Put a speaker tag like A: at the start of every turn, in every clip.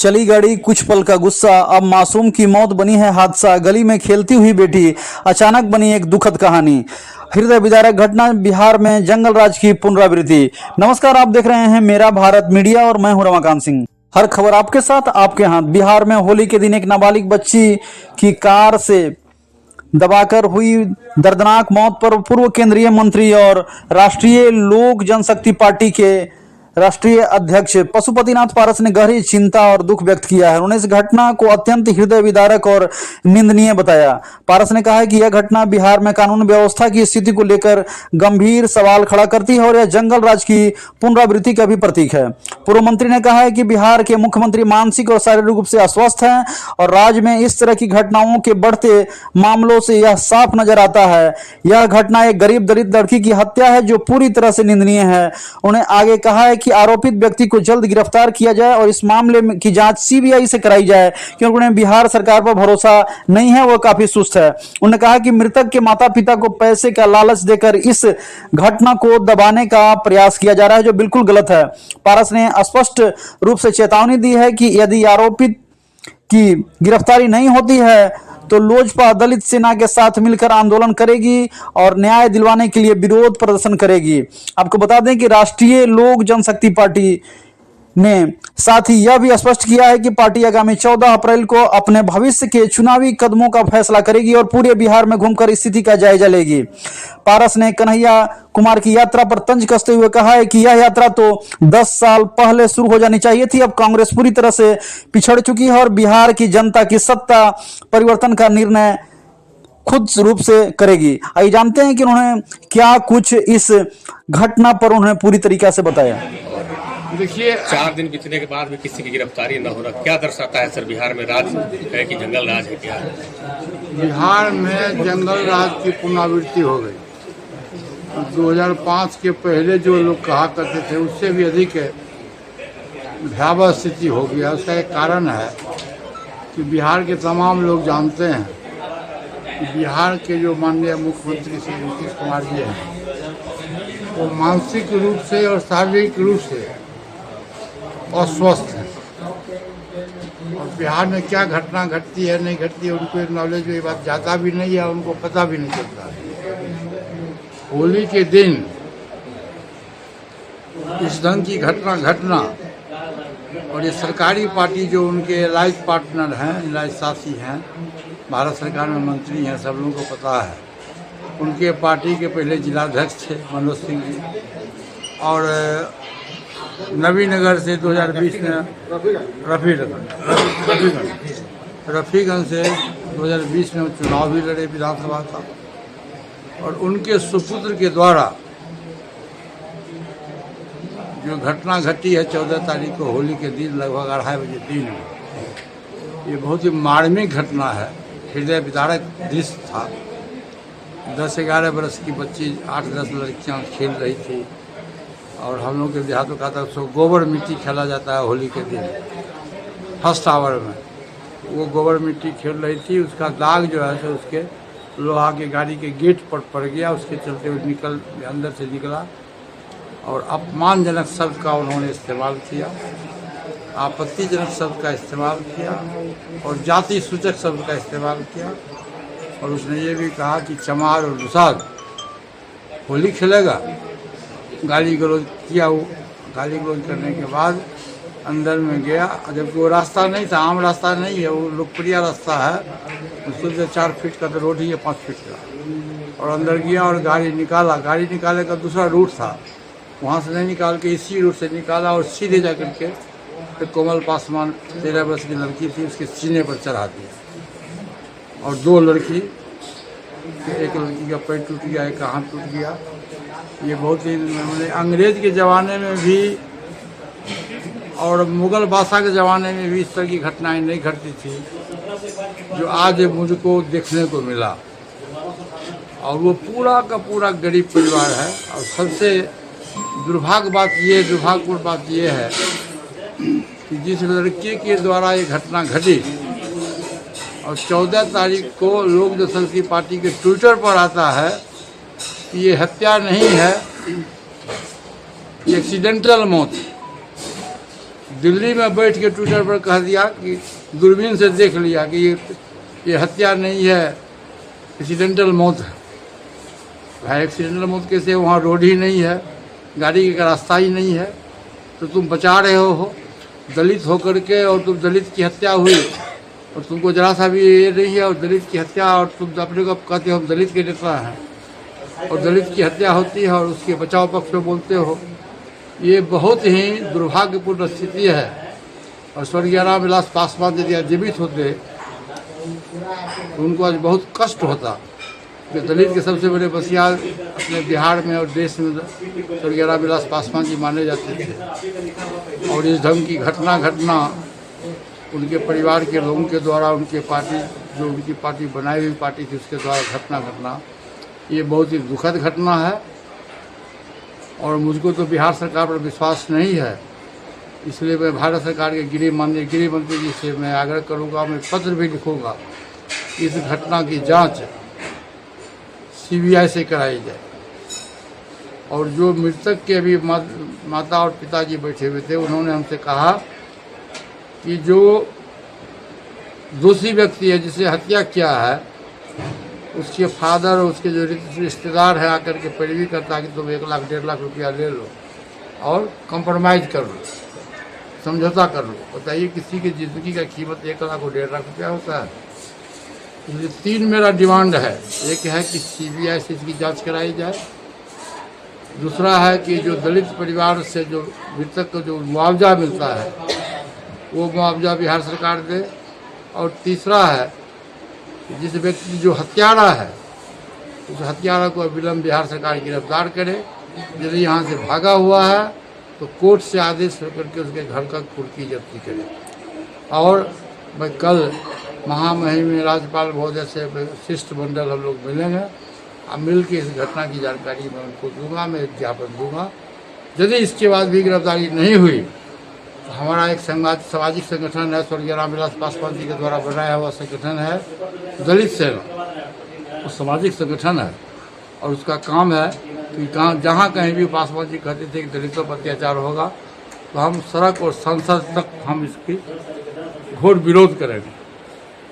A: चली गाड़ी कुछ पल का गुस्सा, अब मासूम की मौत बनी है हादसा। गली में खेलती हुई बेटी अचानक बनी एक दुखद कहानी। हृदय विदारक घटना, बिहार में जंगल राज की पुनरावृत्ति। नमस्कार, आप देख रहे हैं मेरा भारत मीडिया और मैं हूं रमाकांत सिंह। हर खबर आपके साथ, आपके हाथ। बिहार में होली के दिन एक नाबालिग बच्ची की कार से दबाकर हुई दर्दनाक मौत पर पूर्व केंद्रीय मंत्री और राष्ट्रीय लोक जनशक्ति पार्टी के राष्ट्रीय अध्यक्ष पशुपतिनाथ पारस ने गहरी चिंता और दुख व्यक्त किया है। उन्होंने इस घटना को अत्यंत हृदय विदारक और निंदनीय बताया। पारस ने कहा है कि यह घटना बिहार में कानून व्यवस्था की स्थिति को लेकर गंभीर सवाल खड़ा करती है और यह जंगल राज की पुनरावृत्ति का भी प्रतीक है। पूर्व मंत्री ने कहा है कि बिहार के मुख्यमंत्री मानसिक और शारीरिक रूप से अस्वस्थ हैं और राज्य में इस तरह की घटनाओं के बढ़ते मामलों से यह साफ नजर आता है। यह घटना एक गरीब दलित लड़की की हत्या है जो पूरी तरह से निंदनीय है। उन्हें आगे कहा है कि आरोपित व्यक्ति को जल्द गिरफ्तार किया जाए और इस मामले की जांच सीबीआई से कराई जाए, क्योंकि उन्हें बिहार सरकार पर भरोसा नहीं है, वह काफी सुस्त है। उन्होंने कहा कि मृतक के माता पिता को पैसे का लालच देकर इस घटना को दबाने का प्रयास किया जा रहा है, जो बिल्कुल गलत है। पारस ने स्पष्ट रूप से चेतावनी दी है कि यदि आरोपित की गिरफ्तारी नहीं होती है तो लोजपा दलित सेना के साथ मिलकर आंदोलन करेगी और न्याय दिलवाने के लिए विरोध प्रदर्शन करेगी। आपको बता दें कि राष्ट्रीय लोक जनशक्ति पार्टी ने साथ ही यह भी स्पष्ट किया है कि पार्टी आगामी 14 अप्रैल को अपने भविष्य के चुनावी कदमों का फैसला करेगी और पूरे बिहार में घूमकर स्थिति का जायजा लेगी। पारस ने कन्हैया कुमार की यात्रा पर तंज कसते हुए कहा है कि यह यात्रा तो 10 साल पहले शुरू हो जानी चाहिए थी। अब कांग्रेस पूरी तरह से पिछड़ चुकी है और बिहार की जनता की सत्ता परिवर्तन का निर्णय खुद रूप से करेगी। आइए जानते हैं कि उन्होंने क्या कुछ इस घटना पर उन्होंने पूरी तरीका से बताया।
B: देखिए, 4 दिन बीतने के बाद भी किसी की गिरफ्तारी न होना क्या दर्शाता है सर? बिहार में राज है कि जंगल राज है? क्या
C: बिहार में जंगल राज की पुनरावृत्ति हो गई? 2005 के पहले जो लोग कहा करते थे उससे भी अधिक भयावह स्थिति हो गया। उसका एक कारण है कि बिहार के तमाम लोग जानते हैं कि बिहार के जो माननीय मुख्यमंत्री श्री नीतीश कुमार जी हैं वो मानसिक रूप से और शारीरिक रूप से अस्वस्थ है और बिहार में क्या घटना घटती है नहीं घटती है उनको नॉलेज ये बात ज़्यादा भी नहीं है, उनको पता भी नहीं चलता। होली के दिन इस ढंग की घटना और ये सरकारी पार्टी जो उनके लाइफ पार्टनर हैं, लाइफ साथी हैं, भारत सरकार में मंत्री हैं, सब लोगों को पता है। उनके पार्टी के पहले जिलाध्यक्ष थे मनोज सिंह जी और नवीनगर से 2020 में रफीगंज से 2020 में चुनाव भी लड़े विधानसभा का और उनके सुपुत्र के द्वारा जो घटना घटी है 14 तारीख को होली के दिन लगभग 2:30 बजे दिन में, ये बहुत ही मार्मिक घटना है, हृदय विदारक दृश्य था। 10-11 वर्ष की बच्ची 8-10 लड़कियां खेल रही थी और हम लोग के देहातों का था सो गोबर मिट्टी खेला जाता है होली के दिन फर्स्ट आवर में। वो गोबर मिट्टी खेल रही थी, उसका दाग जो है सो उसके लोहा के गाड़ी के गेट पर पड़ गया, उसके चलते वो अंदर से निकला और अपमानजनक शब्द का उन्होंने इस्तेमाल किया, आपत्तिजनक शब्द का इस्तेमाल किया और जाति सूचक शब्द का इस्तेमाल किया और उसने ये भी कहा कि चमार और दुसाद होली खेलेगा। गाली गलौज किया। वो गाली गलौज करने के बाद अंदर में गया, जबकि वो रास्ता नहीं था, आम रास्ता नहीं है, वो लोकप्रिय रास्ता है, मुश्किल से 4 फीट का तो रोड ही है, 5 फीट का। और अंदर गया और गाड़ी निकाले का दूसरा रूट था, वहाँ से नहीं निकाल के इसी रूट से निकाला और सीधे जा कर के कोमल पासवान 13 वर्ष की लड़की थी उसके सीने पर चढ़ा दिया और 2 लड़की, एक लड़की का पैर टूट गया, एक का हाथ टूट गया। ये बहुत ही अंग्रेज के ज़माने में भी और मुग़ल बादशाह के ज़माने में भी इस तरह की घटनाएं नहीं घटती थी जो आज मुझको देखने को मिला। और वो पूरा का पूरा गरीब परिवार है और सबसे दुर्भाग्यपूर्ण बात ये है कि जिस लड़के के द्वारा ये घटना घटी और 14 तारीख को लोक जनशक्ति पार्टी के ट्विटर पर आता है कि ये हत्या नहीं है, ये एक्सीडेंटल मौत है। दिल्ली में बैठ के ट्विटर पर कह दिया कि दूरबीन से देख लिया कि ये हत्या नहीं है, एक्सीडेंटल मौत है। भाई एक्सीडेंटल मौत कैसे, वहाँ रोड ही नहीं है, गाड़ी का रास्ता ही नहीं है, तो तुम बचा रहे हो दलित होकर के, और तुम दलित की हत्या हुई और तुमको जरा सा भी ये नहीं है, और दलित की हत्या, और तुम अपने को कहते हो हम दलित के नेता हैं, और दलित की हत्या होती है और उसके बचाव पक्ष में बोलते हो। ये बहुत ही दुर्भाग्यपूर्ण स्थिति है। और स्वर्गीय रामविलास पासवान यदि जीवित होते तो उनको आज बहुत कष्ट होता कि दलित के सबसे बड़े बसियार अपने बिहार में और देश में स्वर्गीय रामविलास पासवान जी माने जाते थे। और इस ढंग की घटना उनके परिवार के लोगों के द्वारा, उनके पार्टी जो उनकी पार्टी बनाई हुई पार्टी थी उसके द्वारा घटना ये बहुत ही दुखद घटना है। और मुझको तो बिहार सरकार पर विश्वास नहीं है, इसलिए मैं भारत सरकार के माननीय गृह मंत्री जी से मैं आग्रह करूंगा, मैं पत्र भी लिखूंगा, इस घटना की जांच सीबीआई से कराई जाए। और जो मृतक के अभी माता और पिताजी बैठे हुए थे, उन्होंने हमसे कहा कि जो दोषी व्यक्ति है जिसे हत्या किया है, उसके फादर और उसके जो रिश्तेदार है आकर के पैरवी करता है कि तुम 1 लाख 1.5 लाख रुपया ले लो और कंप्रोमाइज़ कर लो, समझौता कर लो। बताइए किसी की ज़िंदगी का कीमत 1 लाख और 1.5 लाख रुपया होता है। इसलिए 3 मेरा डिमांड है। एक है कि सीबीआई से इसकी जांच कराई जाए, दूसरा है कि जो दलित परिवार से जो मृतक को जो मुआवजा मिलता है वो मुआवजा बिहार सरकार दे, और तीसरा है जिस व्यक्ति जो हत्यारा है उस हत्यारा को विलम्ब बिहार सरकार गिरफ्तार करे। यदि यहाँ से भागा हुआ है तो कोर्ट से आदेश होकर के उसके घर का कुर्की जब्ती करे। और मैं कल महामहिम में राज्यपाल महोदय से शिष्टमंडल हम लोग मिलेंगे, अब मिल के इस घटना की जानकारी मैं उनको दूंगा, मैं एक ज्ञापन दूंगा। यदि इसके बाद भी गिरफ्तारी नहीं हुई तो हमारा एक सामाजिक संगठन है, स्वर्गीय रामविलास पासवान जी के द्वारा बनाया हुआ संगठन है दलित सेना, वो सामाजिक संगठन है। और उसका काम है कि जहाँ कहीं भी पासवान जी कहते थे कि दलितों पर अत्याचार होगा तो हम सड़क और संसद तक हम इसकी घोर विरोध करेंगे।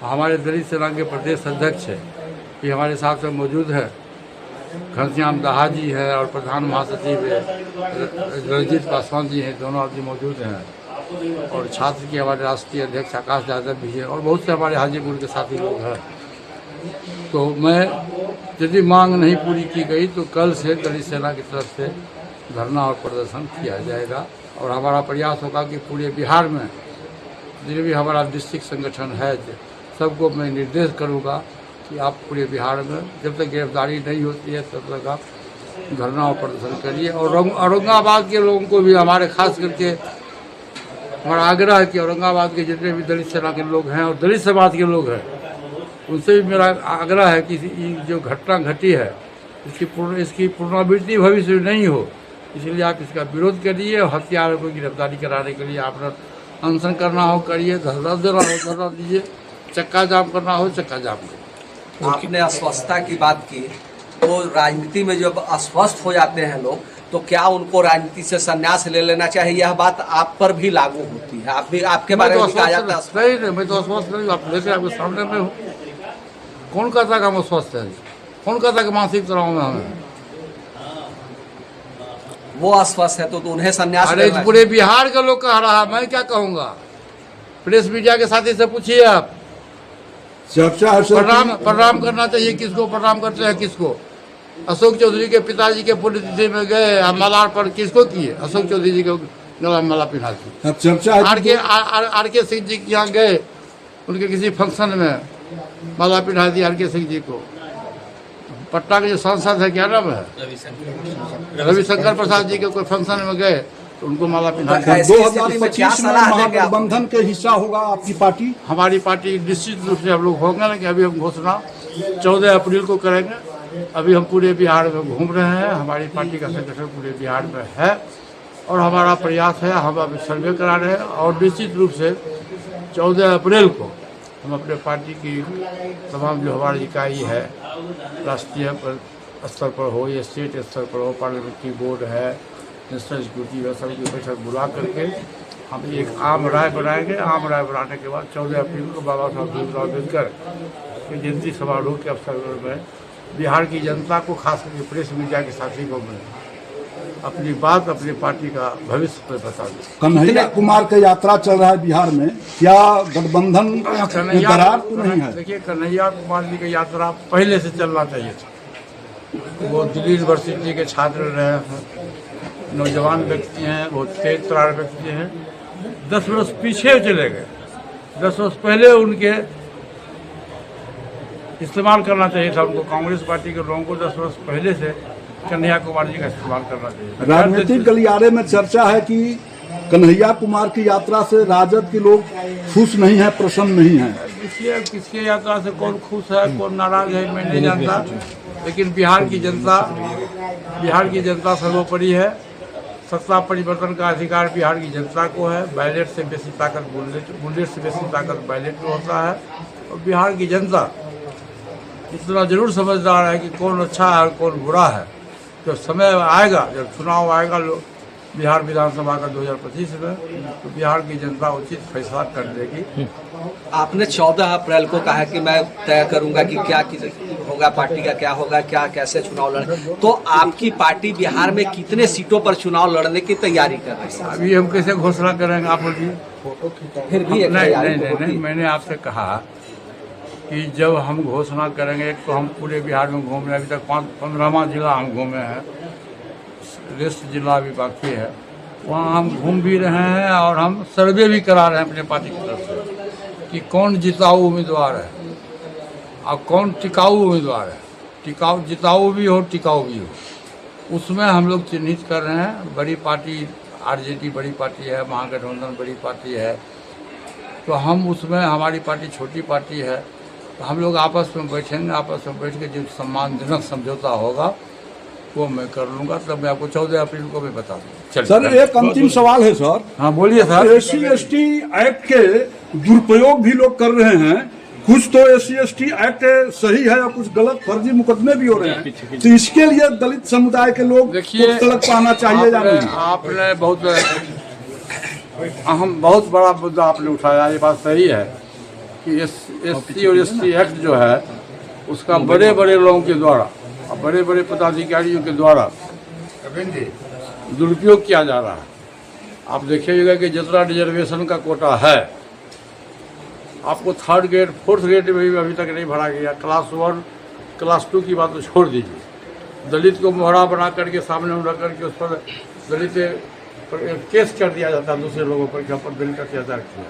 C: हमारे दलित सेना के प्रदेश अध्यक्ष है ये हमारे साथ में मौजूद है, घनश्याम दाहा जी है, और प्रधान महासचिव है रणजीत पासवान जी हैं, दोनों आदमी मौजूद हैं। और छात्र के हमारे राष्ट्रीय अध्यक्ष आकाश यादव भी हैं, और बहुत से हमारे हाजीपुर के साथी लोग हैं। तो मैं यदि मांग नहीं पूरी की गई तो कल से दलित सेना की तरफ से धरना और प्रदर्शन किया जाएगा। और हमारा प्रयास होगा कि पूरे बिहार में जितने भी हमारा डिस्ट्रिक्ट संगठन है सबको मैं निर्देश करूँगा कि आप पूरे बिहार में जब तक गिरफ्तारी नहीं होती है तब तक आप धरना और प्रदर्शन करिए। और औरंगाबाद के लोगों को भी हमारे खास करके हमारा आग्रह है कि औरंगाबाद के जितने भी दलित सेना के लोग हैं और दलित समाज के लोग हैं उनसे भी मेरा आग्रह है कि जो घटना घटी है इसकी पुनरावृत्ति भविष्य में नहीं हो, इसलिए आप इसका विरोध करिए। और हत्यारों को गिरफ्तारी कराने के लिए आप अनशन करना हो करिए, धरना देना हो धरना दीजिए, चक्का जाम करना हो चक्का जाम करिए।
D: आपने अस्वस्थता की बात की, तो राजनीति में जब अस्वस्थ हो जाते हैं लोग तो क्या उनको राजनीति से संन्यास ले लेना चाहिए? यह बात आप पर भी लागू होती है, आप भी आपके बारे में कहा जाता है?
C: नहीं, मैं तो अस्वस्थ नहीं, आप लेकर आपके सामने में हूँ। कौन कहता कि हम अस्वस्थ हैं? कौन कहता कि मानसिक तनाव में हमें?
D: वो अस्वस्थ है तो उन्हें संन्यास
C: अरे पूरे बिहार के लोग कह रहा है, मैं क्या कहूँगा? प्रेस मीडिया के साथी से पूछिए आप। प्रणाम करना चाहिए किसको? प्रणाम करते हैं किसको? अशोक चौधरी के पिताजी के पुण्यतिथि में गए, माला पर किसको किए? अशोक चौधरी जी को गला में माला पिन्हा दी। आर के सिंह जी के यहाँ गए, उनके किसी फंक्शन में माला पिन्हा दी आर के सिंह जी को। पटना के जो सांसद है, क्या नाम है, रविशंकर प्रसाद जी के कोई फंक्शन में गए तो उनको माला पिन्हा दी।
E: 2025 में महागठबंधन के हिस्सा होगा आपकी पार्टी?
C: हमारी पार्टी निश्चित रूप से हम लोग होंगे ना, कि अभी हम घोषणा 14 अप्रैल को करेंगे। अभी हम पूरे बिहार में घूम रहे हैं, हमारी पार्टी का संगठन पूरे बिहार में है और हमारा प्रयास है, हम अभी सर्वे करा रहे हैं। और निश्चित रूप से 14 अप्रैल को हम अपने पार्टी की तमाम जो हमारी इकाई है, राष्ट्रीय स्तर पर हो या स्टेट स्तर पर हो, पार्लियामेंट्री बोर्ड है, नेशनल सिक्योरिटी है, सबकी बैठक बुला करके हम एक आम राय बनाएंगे। आम राय बनाने के बाद 14 अप्रैल को बाबा साहब भीमराव अम्बेडकर के जयंती समारोह के अवसर में बिहार की जनता को, खास करके प्रेस मीडिया के साथी को मैं अपनी बात, अपनी पार्टी का भविष्य पर बता दूँ।
E: कन्हैया कुमार का यात्रा चल रहा है बिहार में, क्या गठबंधन में दरार तो नहीं है?
C: देखिए, कन्हैया कुमार जी की यात्रा पहले से चलना चाहिए था। वो दिल्ली यूनिवर्सिटी के छात्र रहे हैं, नौजवान व्यक्ति हैं, बहुत तेज तरार व्यक्ति हैं। 10 वर्ष पीछे चले गए। 10 वर्ष पहले उनके इस्तेमाल करना चाहिए था उनको। कांग्रेस पार्टी के लोगों को 10 वर्ष पहले से कन्हैया कुमार जी का इस्तेमाल करना चाहिए।
E: राजनीतिक गलियारे में चर्चा है कि कन्हैया कुमार की यात्रा से राजद के लोग खुश नहीं है, प्रसन्न नहीं है।
C: इसलिए किसके यात्रा से कौन खुश है, कौन नाराज है, मैं नहीं जानता। लेकिन बिहार की जनता सर्वोपरि है। सत्ता परिवर्तन का अधिकार बिहार की जनता को है। बैलेट से बेसी ताकत बुलेट से बेसी ताकत बैलेट में होता है। और बिहार की जनता इतना जरूर समझदार है कि कौन अच्छा है और कौन बुरा है। जब समय आएगा, जब चुनाव आएगा बिहार विधानसभा का 2025 में, तो बिहार की जनता उचित फैसला कर देगी।
D: आपने 14 अप्रैल को कहा कि मैं तय करूंगा कि क्या होगा, पार्टी का क्या होगा, क्या कैसे चुनाव लड़े। तो आपकी पार्टी बिहार में कितने सीटों पर चुनाव लड़ने की तैयारी कर रही है?
C: अभी हम कैसे घोषणा करेंगे, आप बोलिए।
D: फिर भी
C: नहीं, मैंने आपसे कहा कि जब हम घोषणा करेंगे, तो हम पूरे बिहार में घूम रहे हैं। अभी तक 15वां जिला हम घूमे हैं, रेस्ट जिला भी बाकी है। वहाँ हम घूम भी रहे हैं और हम सर्वे भी करा रहे हैं अपने पार्टी की तरफ से कि कौन जिताऊ उम्मीदवार है और कौन टिकाऊ उम्मीदवार है। जिताऊ भी हो, टिकाऊ भी हो, उसमें हम लोग चिन्हित कर रहे हैं। बड़ी पार्टी आरजेडी बड़ी पार्टी है, महागठबंधन बड़ी पार्टी है, तो हम उसमें, हमारी पार्टी छोटी पार्टी है, तो हम लोग आपस में बैठेंगे। आपस में बैठ के जो सम्मानजनक समझौता होगा वो मैं कर लूँगा। तब मैं आपको 14 अप्रैल को भी बता दूँ।
E: सर, एक अंतिम सवाल है सर।
C: हाँ, बोलिए सर।
E: SC/ST एक्ट के दुरुपयोग भी लोग कर रहे हैं। कुछ तो SC/ST एक्ट सही है और कुछ गलत फर्जी मुकदमे भी हो रहे हैं। तो इसके लिए दलित समुदाय के लोग सड़क पर आना चाहिए या नहीं?
C: आपने बहुत अहम, बहुत बड़ा मुद्दा आपने उठाया। ये बात सही है कि SC और ST एक्ट जो है, उसका बड़े बड़े लोगों के द्वारा और बड़े बड़े पदाधिकारियों के द्वारा दुरुपयोग किया जा रहा है। आप देखिएगा कि जितना रिजर्वेशन का कोटा है, आपको 3rd ग्रेड 4th ग्रेड में भी अभी तक नहीं भरा गया। क्लास 1 क्लास 2 की बात तो छोड़ दीजिए। दलित को मोहरा बना करके सामने में रख करके उस पर दलित पर केस कर दिया जाता है दूसरे लोगों पर कि हम पर दलित अत्याचार किया।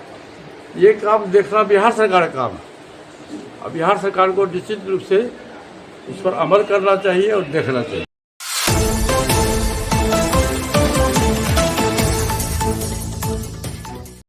C: ये काम देखना बिहार सरकार का काम है। और बिहार सरकार को निश्चित रूप से इस पर अमल करना चाहिए और देखना चाहिए।